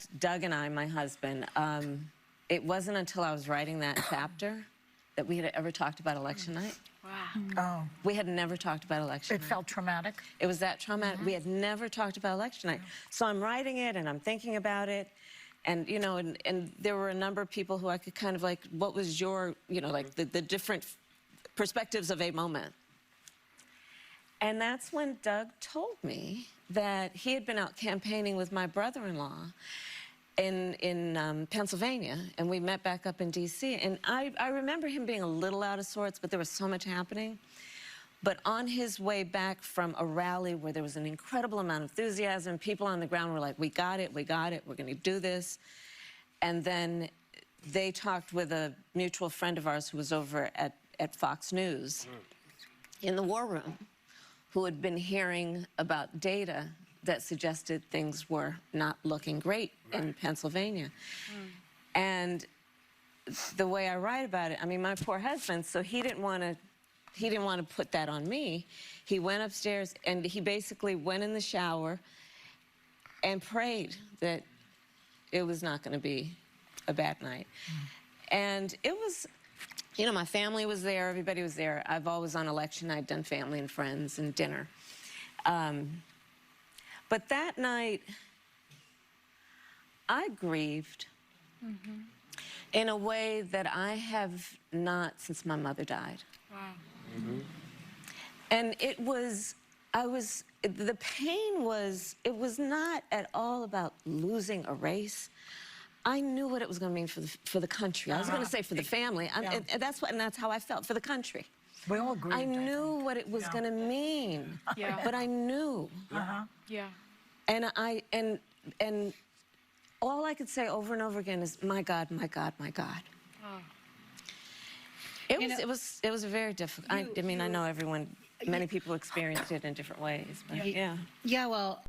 fact, Doug and I, my husband, it wasn't until I was writing that chapter that we had ever talked about election night. Wow. Oh, We had never talked about election it night. felt traumatic. It was that traumatic. We had never talked about election night. So I'm writing it and I'm thinking about it. And, you know, and there were a number of people who I could kind of like, what was your, you know, like the different perspectives of a moment. And that's when Doug told me that he had been out campaigning with my brother-in-law in Pennsylvania, and we met back up in D.C. And I remember him being a little out of sorts, but there was so much happening. But on his way back from a rally where there was an incredible amount of enthusiasm, people on the ground were like, we got it, we're going to do this. And then they talked with a mutual friend of ours who was over at Fox News in the war room, who had been hearing about data that suggested things were not looking great in Pennsylvania. And the way I write about it, I mean, my poor husband, so he didn't want to put that on me. He went upstairs and he basically went in the shower and prayed that it was not going to be a bad night. And it was, you know, my family was there, everybody was there. I've always on election night done family and friends and dinner. But that night, I grieved in a way that I have not since my mother died. Wow. And it was, the pain was, it was not at all about losing a race. I knew what it was going to mean for the country. I was going to say for the family. And that's how I felt, for the country. We all agreed. I knew what it was going to mean. Yeah. But I knew. Yeah. And all I could say over and over again is, my God, my God, my God. Oh. It was very difficult. I mean, I know many people experienced it in different ways, but yeah. Yeah, well,